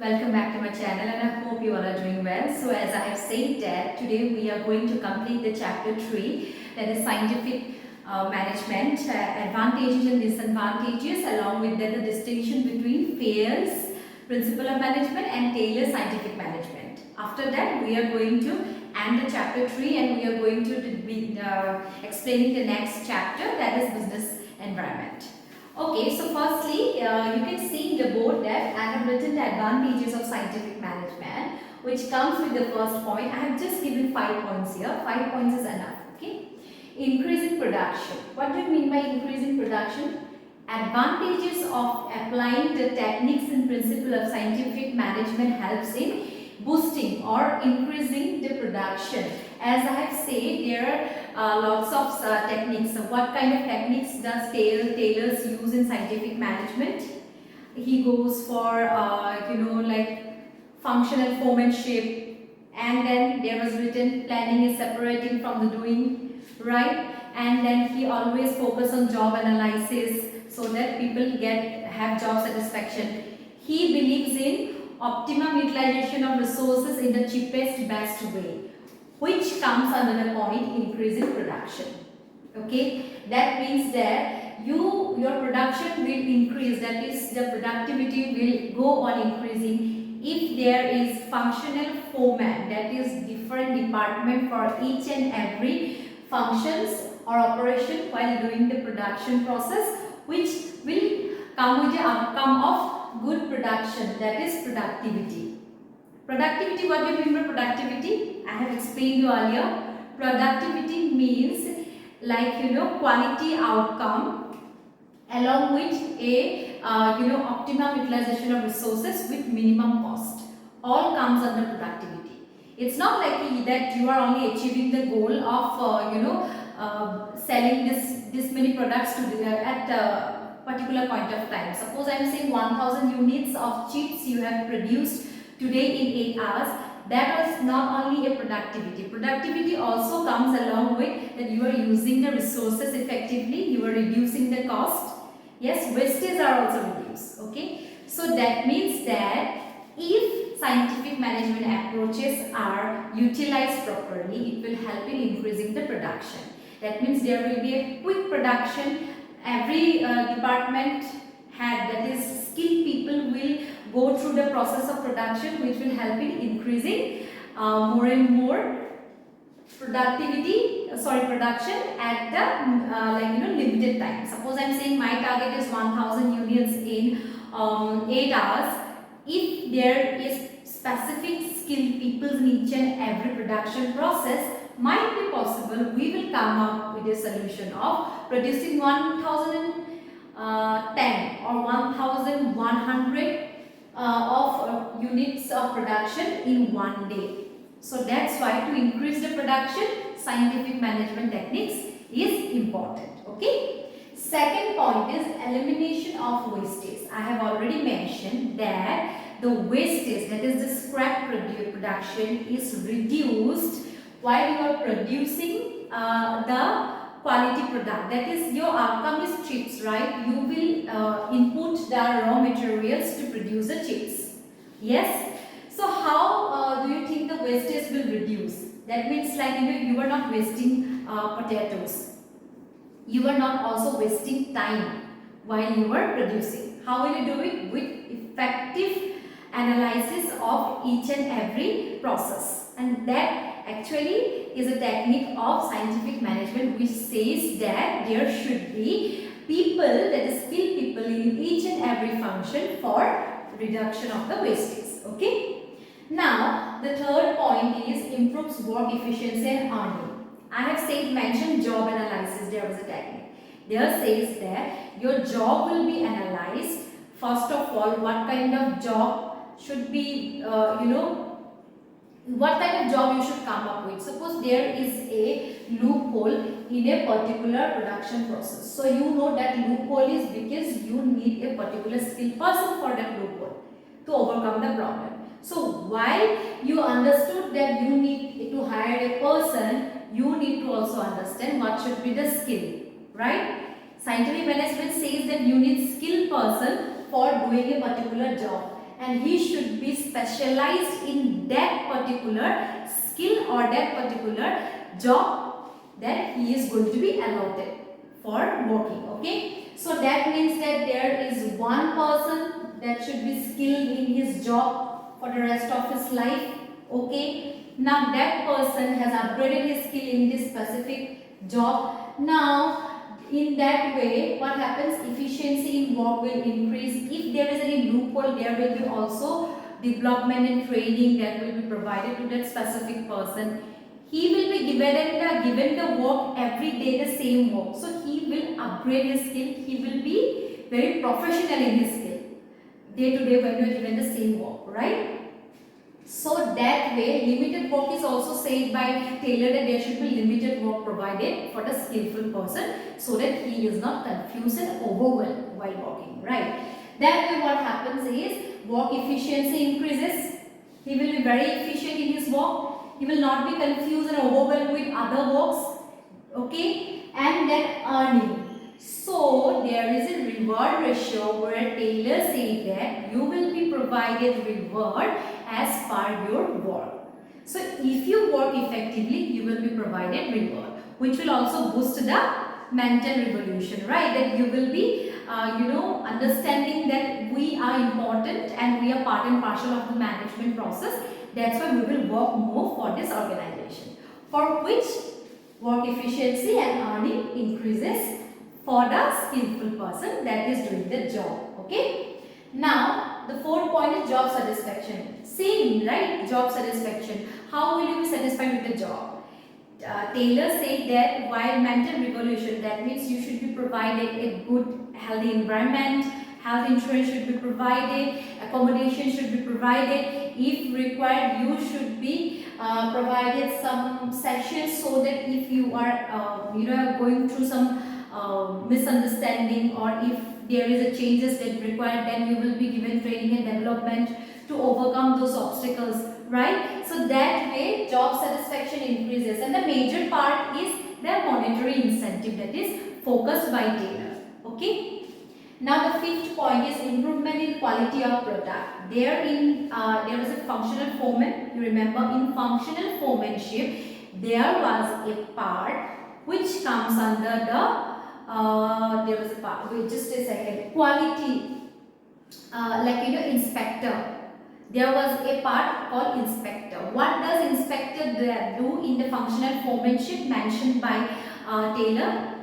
Welcome back to my channel and I hope you all are doing well. So as I have said that today we are going to complete the chapter 3, that is scientific management, advantages and disadvantages, along with that the distinction between Fayol's principle of management and Taylor's scientific management. After that we are going to end the chapter 3 and we are going to be explaining the next chapter, that is business environment. Okay, so firstly, you can see in the board that I have written the advantages of scientific management, which comes with the first point. I have just given 5 points here. 5 points is enough. Okay. Increasing production. What do you mean by increasing production? Advantages of applying the techniques and principle of scientific management helps in boosting or increasing the production. As I have said, there are lots of techniques. So what kind of techniques does Taylor's use in scientific management? He goes for like functional foremanship, and then there was written planning is separating from the doing, right? And then he always focus on job analysis so that people have job satisfaction. He believes in optimum utilization of resources in the cheapest best way, which comes under the point increasing production. Okay, that means that your production will increase, that is the productivity will go on increasing if there is functional foreman, that is different department for each and every functions or operation while doing the production process, which will come with the outcome of good production, that is productivity. Productivity, what do you mean by productivity? I have explained you earlier. Productivity means like quality outcome along with a optimum utilization of resources with minimum cost. All comes under productivity. It's not like that you are only achieving the goal of selling this many products to at a particular point of time. Suppose I am saying 1000 units of chips you have produced today in 8 hours. That was not only a productivity. Productivity also comes along with that you are using the resources effectively, you are reducing the cost. Yes, wastage are also reduced. Okay, so that means that if scientific management approaches are utilized properly, it will help in increasing the production. That means there will be a quick production. Every department head, that is skilled people, will go through the process of production, which will help in increasing more and more production at the limited time. Suppose I am saying my target is 1000 units in 8 hours. If there is specific skilled people in each and every production process, might be possible we will come up with a solution of producing 1010 or 1100 of units of production in one day. So that's why to increase the production, scientific management techniques is important. Okay. Second point is elimination of wastage. I have already mentioned that the wastage, that is the scrap production, is reduced while you are producing the quality product. That is, your outcome is chips, right? You will input the raw materials to produce the chips. Yes. So how do you think the wastage will reduce? That means like you are not wasting potatoes. You are not also wasting time while you are producing. How will you do it? With effective analysis of each and every process, and that actually is a technique of scientific management, which says that there should be people, that is skilled people in each and every function for reduction of the wastage. Okay. Now the third point is improves work efficiency and earning. I have mentioned job analysis. There was a technique. There says that your job will be analyzed. First of all, what kind of job should be, what kind of job you should come up with. Suppose there is a loophole in a particular production process. So you know that loophole is because you need a particular skilled person for that loophole to overcome the problem. So while you understood that you need to hire a person, you need to also understand what should be the skill, right? Scientific management says that you need skilled person for doing a particular job. and he should be specialized in that particular skill or that particular job that he is going to be allotted for working. Okay, so that means that there is one person that should be skilled in his job for the rest of his life. Okay, now that person has upgraded his skill in this specific job. Now in that way, what happens? Efficiency in work will increase. If there is any loophole, there will be also development and training that will be provided to that specific person. He will be given the work every day, the same work. So he will upgrade his skill. He will be very professional in his skill. Day to day when you are given the same work, right? So that way, limited work is also said by Taylor that there should be limited work provided for the skillful person so that he is not confused and overwhelmed while working, right? That way what happens is work efficiency increases. He will be very efficient in his work. He will not be confused and overwhelmed with other works. Okay? And then earning. So there is a reward ratio where Taylor said that you will be provided reward as per your work. So if you work effectively, you will be provided reward, which will also boost the mental revolution, right? That you will be understanding that we are important and we are part and parcel of the management process. That's why we will work more for this organization, for which work efficiency and earning increases for the skillful person that is doing the job. Okay. Now the fourth point is job satisfaction. Same, right? Job satisfaction. How will you be satisfied with the job? Taylor said that while mental revolution, that means you should be provided a good healthy environment, health insurance should be provided, accommodation should be provided. If required, you should be provided some sessions so that if you are going through some misunderstanding, or if there is a changes that required, then you will be given training and development to overcome those obstacles, right? So that way job satisfaction increases, and the major part is the monetary incentive that is focused by Taylor. Okay. Now the fifth point is improvement in quality of product. There was a functional foreman. You remember, in functional foremanship there was a part which comes under the there was a part, wait just a second, quality, inspector. There was a part called inspector. What does inspector do in the functional foremanship mentioned by Taylor?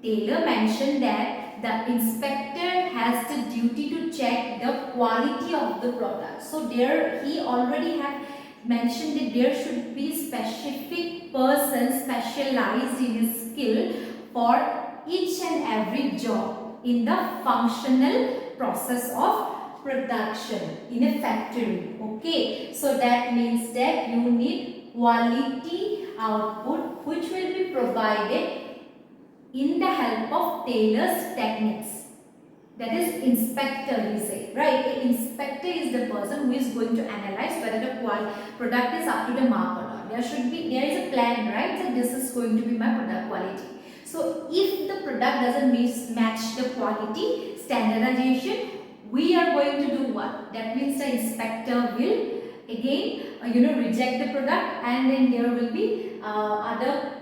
Taylor mentioned that the inspector has the duty to check the quality of the product. So there he already had mentioned that there should be specific person specialized in his skill for each and every job in the functional process of production in a factory. Okay, so that means that you need quality output which will be provided in the help of Taylor's techniques. That is inspector, we say, right? The inspector is the person who is going to analyze whether the product is up to the mark or not. There is a plan, right? So this is going to be my product quality. So if the product doesn't match the quality standardization, we are going to do what? That means the inspector will again reject the product, and then there will be other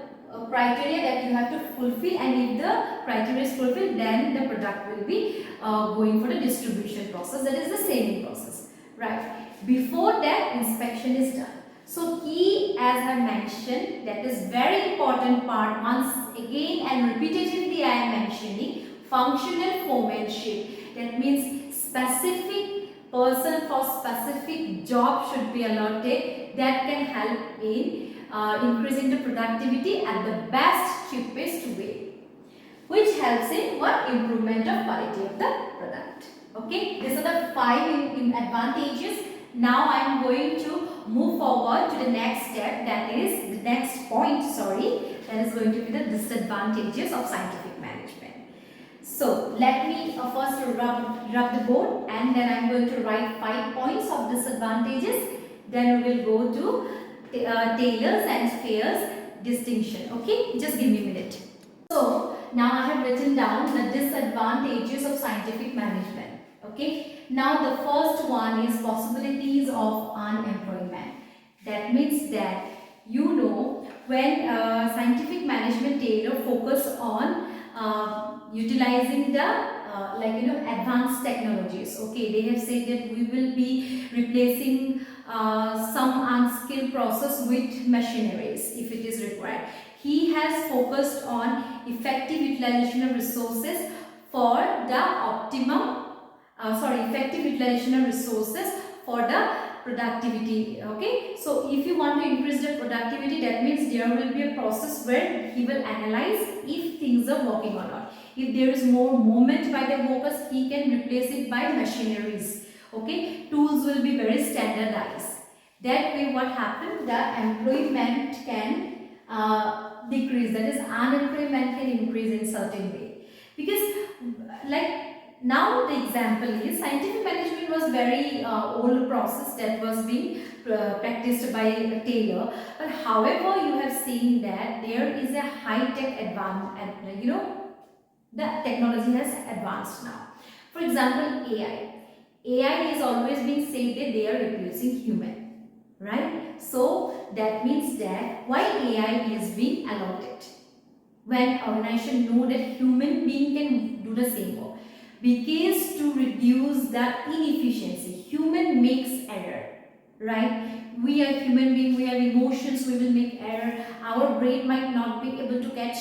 criteria that you have to fulfill, and if the criteria is fulfilled, then the product will be going for the distribution process. That is the selling process, right? Before that, inspection is done. So key, as I mentioned, that is very important part. Once again and repetitively I am mentioning functional foremanship. That means specific person for specific job should be allotted that can help in increasing the productivity at the best, cheapest way, which helps in what? Improvement of quality of the product. Okay, these are the 5 advantages. Now I am going to move forward to the next step, that is the next point, that is going to be the disadvantages of scientific management. So let me first rub the board, and then I am going to write 5 points of disadvantages. Then we will go to Taylor's and Fayol's distinction. Okay, just give me a minute. So now I have written down the disadvantages of scientific management. Okay, Now the first one is possibilities of unemployment. That means that when scientific management tailor focus on utilizing the advanced technologies. Okay, they have said that we will be replacing some unskilled process with machineries if it is required. He has focused on effective utilization of resources for the effective utilization of resources for the productivity. Okay, so if you want to increase the productivity, that means there will be a process where he will analyze if things are working or not. If there is more movement by the workers, he can replace it by machineries. Okay, tools will be very standardized. That way what happened, the employment can decrease, that is unemployment can increase in certain way. Because now the example is scientific management was very old process that was being practiced by Taylor, but however you have seen that there is a high-tech advance, the technology has advanced now. For example, AI is always being said that they are replacing human, right? So that means that why AI is being allotted when organization know that human being can do the same work, because to reduce the inefficiency. Human makes error, right? We are human being, we have emotions, we will make error. Our brain might not be able to catch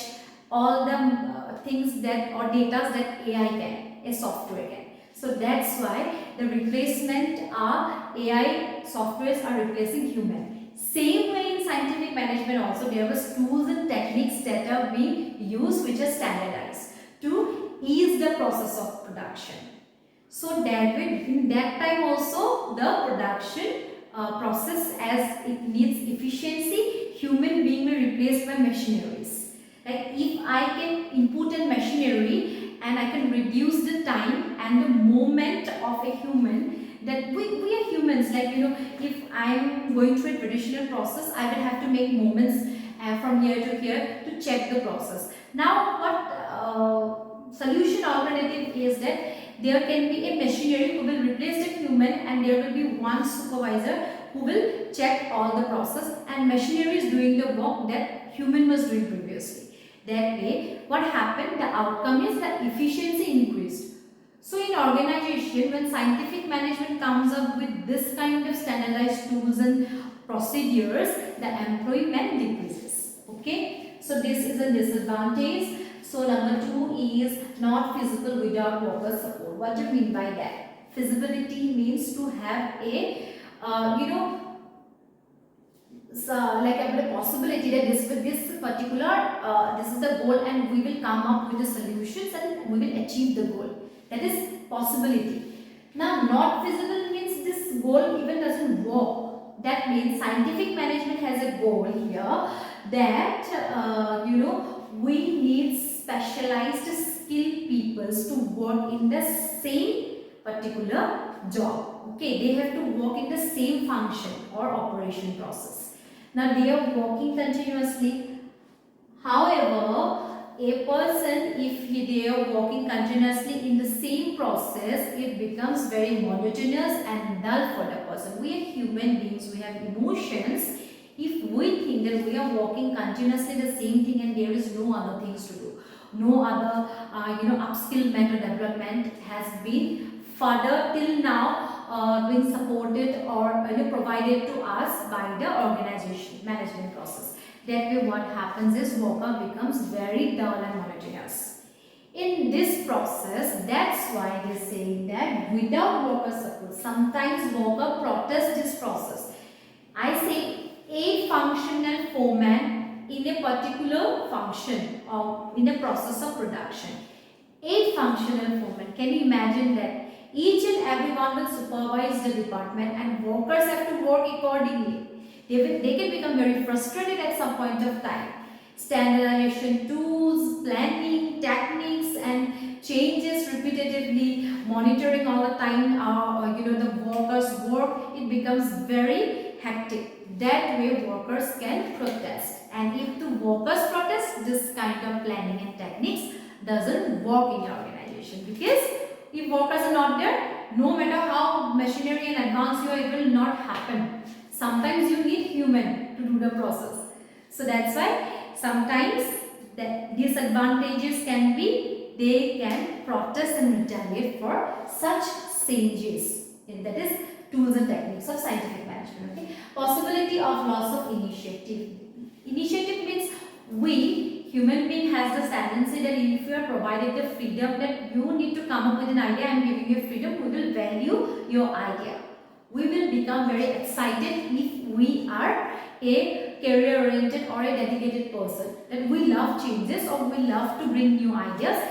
all the things that or data that AI can, a software can. So that's why the replacement are AI softwares are replacing human. Same way in scientific management also, there was tools and techniques that are being used which are standardized to ease the process of production. So that way, in that time also, the production process, as it needs efficiency, human being will replaced by machineries. Like if I can input a machinery and I can reduce the time and the movement of a human, that we are humans, if I am going through a traditional process, I will have to make movements from here to here to check the process. Now what solution alternative is that there can be a machinery who will replace the human, and there will be one supervisor who will check all the process, and machinery is doing the work that human was doing previously. That way what happened, the outcome is the efficiency increased. So in organization, when scientific management comes up with this kind of standardized tools and procedures, the employment decreases. Okay, so this is a disadvantage. So number 2 is not feasible without worker support. What do you mean by that? Feasibility means to have a a possibility that this particular this is the goal, and we will come up with the solutions and we will achieve the goal. That is possibility. Now not feasible means this goal even doesn't work. That means scientific management has a goal here that we need specialized skilled peoples to work in the same particular job. Okay, they have to work in the same function or operation process. Now they are working continuously. However, a person, if they are working continuously in the same process, it becomes very monotonous and dull for the person. We are human beings, we have emotions. If we think that we are working continuously the same thing and there is no other things to do, no other upskillment or development has been further till now been supported or provided to us by the organization management process. That way what happens is worker becomes very dull and monotonous. In this process, that's why they are saying that without worker support, sometimes worker protest this process. I say a functional foreman in a particular function or in a process of production. A functional foreman, can you imagine that? Each and everyone will supervise the department and workers have to work accordingly. They can become very frustrated at some point of time. Standardization tools, planning, techniques and changes repetitively, monitoring all the time, the workers' work, it becomes very hectic. That way workers can protest. And if the workers protest, this kind of planning and techniques doesn't work in your organization, because if workers are not there, No matter how machinery and advanced you are, it will not happen. Sometimes you need human to do the process. So that's why sometimes the disadvantages can be, they can protest and retaliate for such changes. And that is tools and techniques of scientific management. Okay. Possibility of loss of initiative. Initiative means we human being has the tendency that if you are provided the freedom that you need to come up with an idea, I am giving you freedom, we will value your idea. We will become very excited if we are a career oriented or a dedicated person, that we love changes or we love to bring new ideas.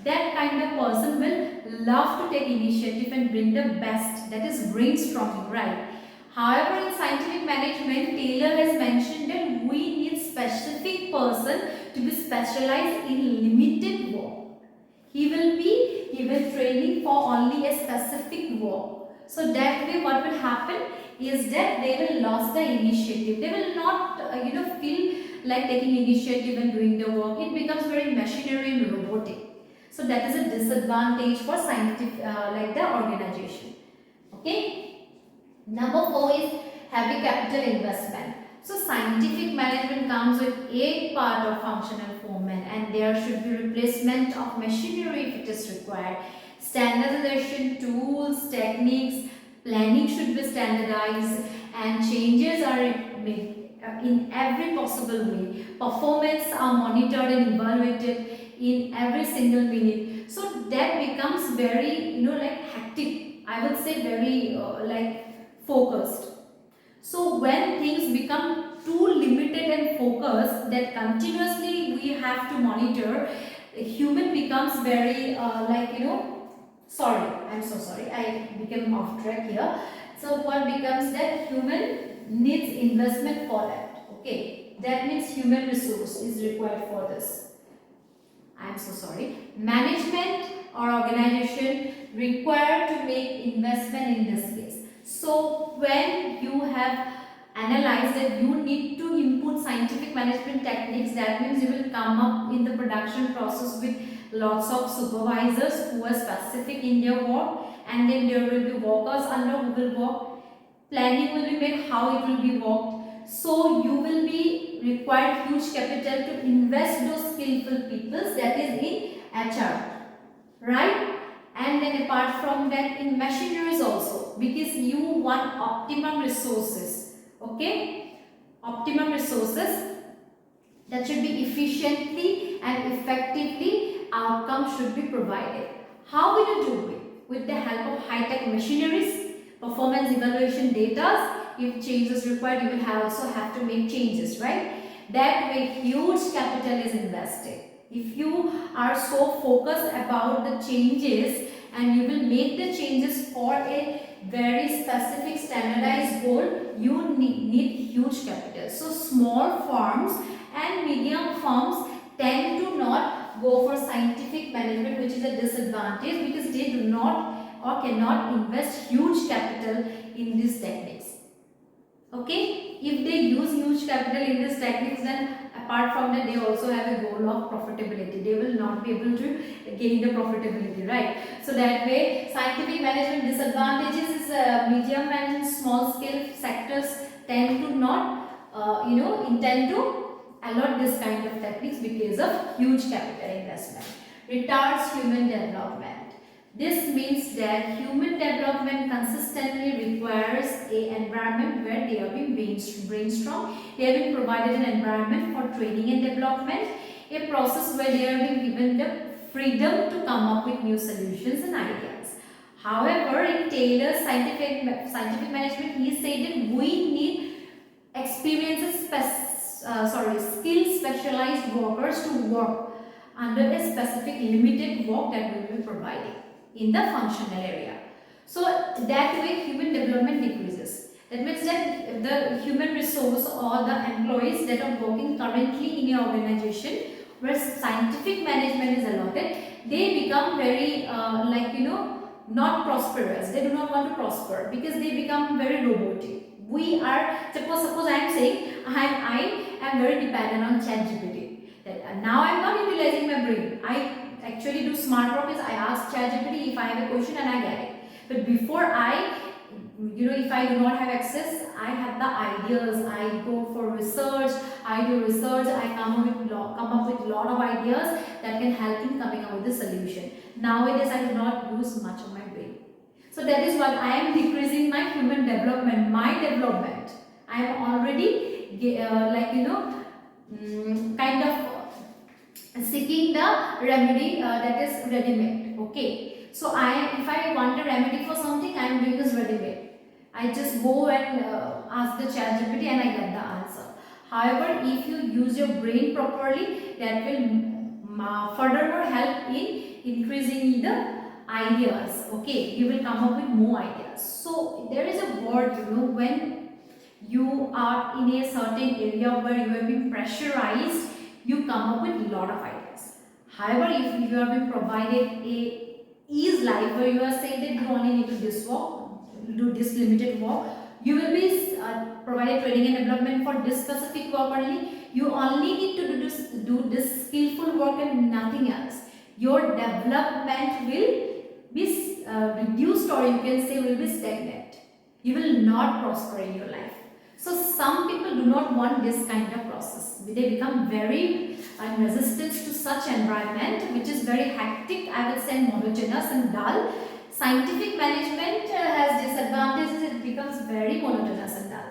That kind of person will love to take initiative and bring the best, that is brainstorming, right? However, in scientific management, Taylor has mentioned that we need specific person to be specialized in limited work. He will be given training for only a specific work. So that way what will happen is that they will lose the initiative. They will not feel like taking initiative and doing the work. It becomes very machinery and robotic. So that is a disadvantage for scientific like the organization. Okay. Number 4 is heavy capital investment. So scientific management comes with a part of functional format, and there should be replacement of machinery if it is required. Standardization, tools, techniques, planning should be standardized, and changes are made in every possible way. Performance are monitored and evaluated in every single minute. So that becomes very like hectic. I would say very focused. So when things become too limited and focused that continuously we have to monitor, the human becomes very sorry, I'm so sorry, I became off track here. So what becomes that human needs investment for that. Okay, that means human resource is required for this. I'm so sorry. Management or organization required to make investment in this case. So when you have analyzed that you need to input scientific management techniques, that means you will come up in the production process with lots of supervisors who are specific in their work, and then there will be workers under who will work. Planning will be made how it will be worked. So you will be required huge capital to invest those skillful people, that is in HR, right? And then apart from that, in machineries also, because you want optimum resources. Okay, optimum resources that should be efficiently and effectively, outcomes should be provided. How will you do it? With the help of high-tech machineries, performance evaluation data. If changes required, you will also have to make changes, right? That way huge capital is invested. If you are so focused about the changes and you will make the changes for a very specific standardized goal, you need huge capital. So small firms and medium firms tend to not go for scientific management, which is a disadvantage because they do not or cannot invest huge capital in these techniques. Okay, if they use huge capital in these techniques, then apart from that they also have a goal of profitability. They will not be able to gain the profitability, right? So that way scientific management disadvantages is medium and small scale sectors tend to not intend to allot this kind of techniques because of huge capital investment. Retards human development. This means that human development consistently requires an environment where they are being brainstormed. They are being provided an environment for training and development, a process where they are being given the freedom to come up with new solutions and ideas. However, in Taylor's scientific management, he said that we need skilled specialized workers to work under a specific limited work that we will be providing in the functional area. So that way human development decreases. That means that the human resource or the employees that are working currently in your organization where scientific management is allotted, they become very not prosperous. They do not want to prosper because they become very robotic. We are, suppose I am saying I am very dependent on ChatGPT. Now I am not utilizing my brain. I actually do smart work is I ask ChatGPT if I have a question and I get it. But before if I do not have access, I have the ideas, I go for research, I do research, I come up with lot of ideas that can help in coming up with the solution. Nowadays I do not use much of my brain. So that is what I am decreasing my human development, my development. I am already kind of seeking the remedy that is ready-made. Okay, so if I want a remedy for something, I am doing this ready-made. I just go and ask the ChatGPT and I get the answer. However, if you use your brain properly, that will furthermore help in increasing the ideas. Okay, you will come up with more ideas. So there is a word, when you are in a certain area where you have been pressurized, you come up with a lot of ideas. However, if you have been provided a ease life where you are saying that you only need to do this limited work, you will be provided training and development for this specific work only. You only need to do this skillful work and nothing else. Your development will be reduced, or you can say will be stagnant. You will not prosper in your life. So some people do not want this kind of process. They become very resistant to such environment, which is very hectic, I would say monotonous and dull. Scientific management has disadvantages. It becomes very monotonous and dull.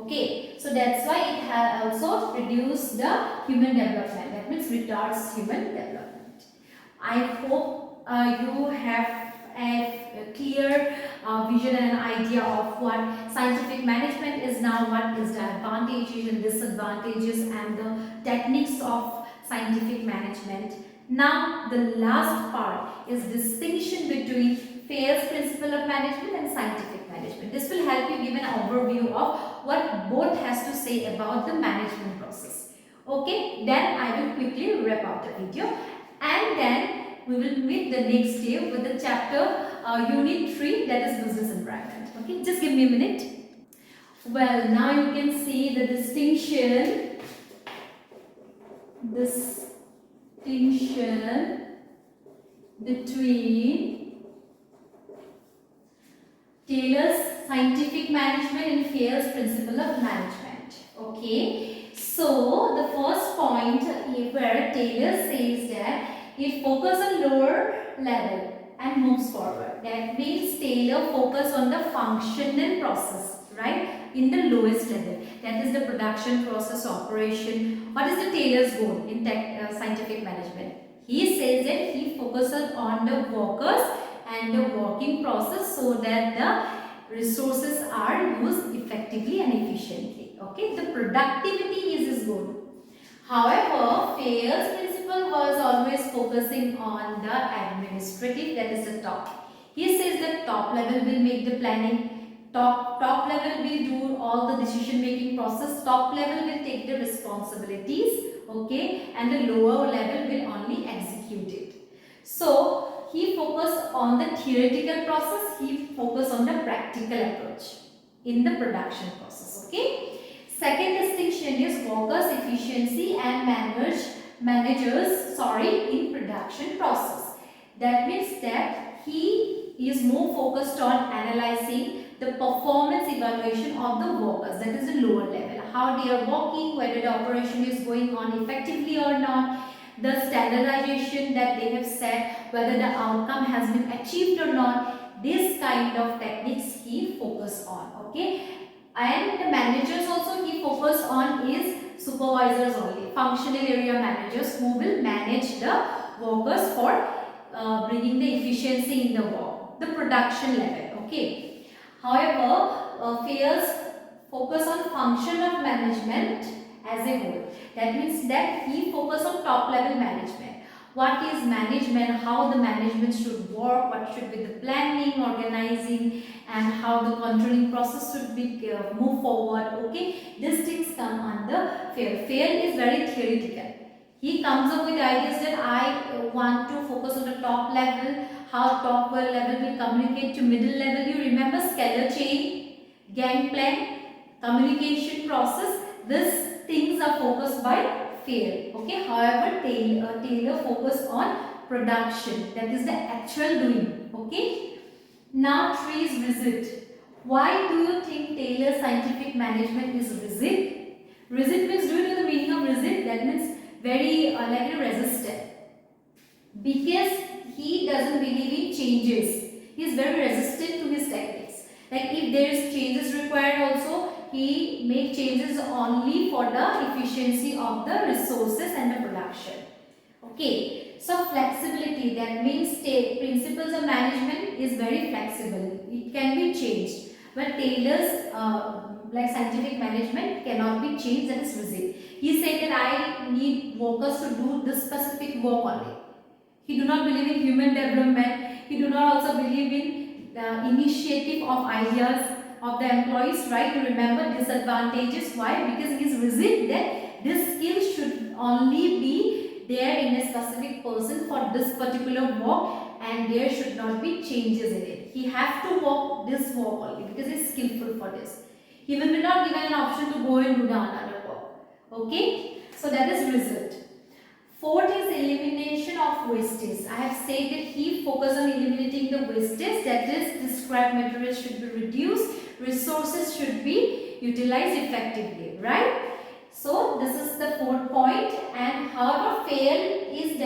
Okay, so that's why it has also reduced the human development. That means retards human development. I hope you have a clear vision and idea of what scientific management is now, what is the advantages and disadvantages and the techniques of scientific management. Now the last part is distinction between Fayol's principle of management and scientific management. This will help you give an overview of what both has to say about the management process. Okay, then I will quickly wrap up the video and then we will meet the next day with the chapter unit 3, that is business environment. Okay, just give me a minute. Well, now you can see the distinction between Taylor's scientific management and Fayol's principle of management. Okay, so the first point where Taylor says that it focuses on lower level and moves forward. That means Taylor focus on the functional process, right? In the lowest level. That is the production process operation. What is the Taylor's goal in scientific management? He says that he focuses on the workers and the working process so that the resources are used effectively and efficiently. Okay, the productivity is his goal. However, Fayol's principle was always focusing on the administrative, that is the top. He says that top level will make the planning, top level will do all the decision making process, top level will take the responsibilities, okay, and the lower level will only execute it. So he focused on the theoretical process, he focused on the practical approach in the production process. Okay. Second distinction is workers' efficiency and managers in production process. That means that he is more focused on analyzing the performance evaluation of the workers, that is the lower level, how they are working, whether the operation is going on effectively or not, the standardization that they have set, whether the outcome has been achieved or not. This kind of techniques he focus on. Okay. And the managers also he focus on is supervisors only, functional area managers who will manage the workers for bringing the efficiency in the work, the production level. Okay. However, Fayol's focus on function of management as a whole. That means that he focus on top level management. What is management, how the management should work, what should be the planning, organizing, and how the controlling process should be move forward. Okay, these things come under Fayol. Fayol is very theoretical. He comes up with ideas that I want to focus on the top level, how top level will communicate to middle level. You remember scalar chain, gang plan, communication process. These things are focused by Fayol. Okay. However, Taylor focused on production, that is the actual doing. Okay. Now 3 is rigid. Why do you think Taylor's scientific management is rigid? Rigid means, do you know the meaning of rigid? That means very resistant. Because he doesn't believe in changes. He is very resistant to his techniques. Like if there is changes required also, he make changes only for the efficiency of the resources and the production. Okay. So flexibility, that means principles of management is very flexible. It can be changed. But Taylor's scientific management cannot be changed, that is rigid. He said that I need workers to do this specific work only. He do not believe in human development. He do not also believe in the initiative of ideas of the employees. Right? To remember disadvantages. Why? Because he is rigid that this skill should only be there in a specific person for this particular work, and there should not be changes in it. He has to work this work only because he is skillful for this. He will be not given an option to go and do the another work. Okay, so that is result. Fourth is elimination of wastage. I have said that he focused on eliminating the wastage, that is the scrap material should be reduced, resources should be utilized effectively, right? So this is the fourth point. And however, Fayol is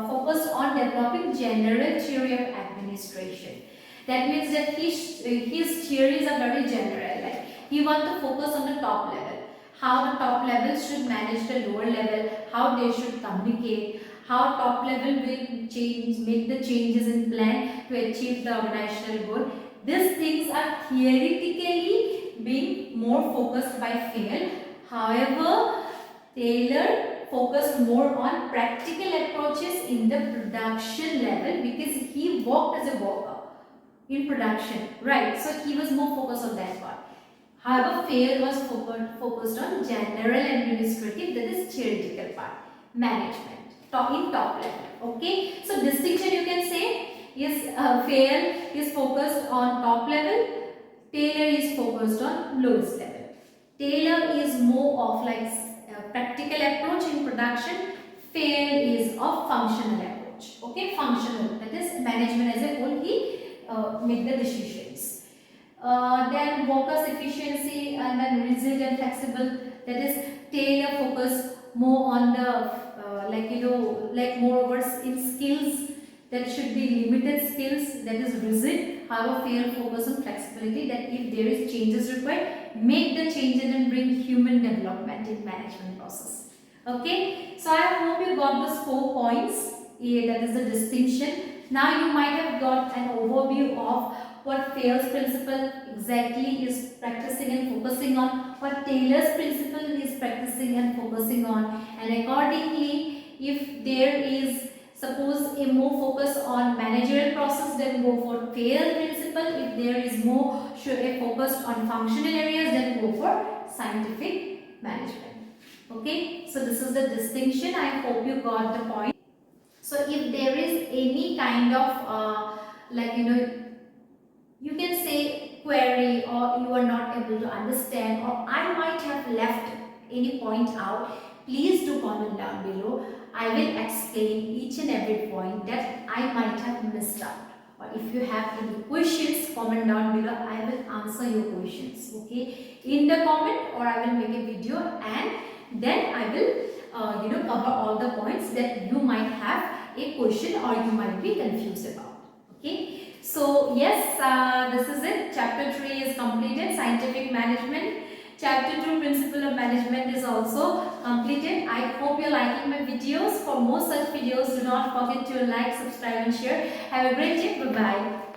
focused on developing general theory of administration. That means that his theories are very general. Like he wants to focus on the top level, how the top level should manage the lower level, how they should communicate, how top level will make the changes in plan to achieve the organizational goal. These things are theoretically being more focused by Fayol. However, Taylor focused more on practical approaches in the production level because he worked as a worker in production, right? So he was more focused on that part. However, Fayol was focused on general administrative, that is theoretical part, management, in top level. Okay, so distinction you can say is Fayol is focused on top level, Taylor is focused on lowest level. Taylor is more of practical approach in production. Fayol is of functional approach. Okay, functional, that is management as a whole. He make the decisions. Then workers efficiency and then rigid and flexible. That is Taylor focus more on the moreover in skills. That should be limited skills, that is rigid. However, Fayol focus on flexibility, that if there is changes required, make the changes and bring human development in management process. Okay, so I hope you got those 4 points. That is the distinction. Now you might have got an overview of what Fayol's principle exactly is practicing and focusing on, what Taylor's principle is practicing and focusing on, and accordingly, if there is suppose a more focus on managerial process, then go for Fayol principle. If there is more focused on functional areas, then go for scientific management. Okay, so this is the distinction. I hope you got the point. So if there is any kind of you can say query, or you are not able to understand, or I might have left any point out, please do comment down below. I will explain each and every point that I might have missed out. Or if you have any questions, comment down below. I will answer your questions. Okay, in the comment, or I will make a video and then I will cover all the points that you might have a question or you might be confused about. Okay, so yes, this is it. Chapter 3 is completed. Scientific management. Chapter 2, Principle of Management, is also completed. I hope you're liking my videos. For more such videos, do not forget to like, subscribe and share. Have a great day. Bye-bye.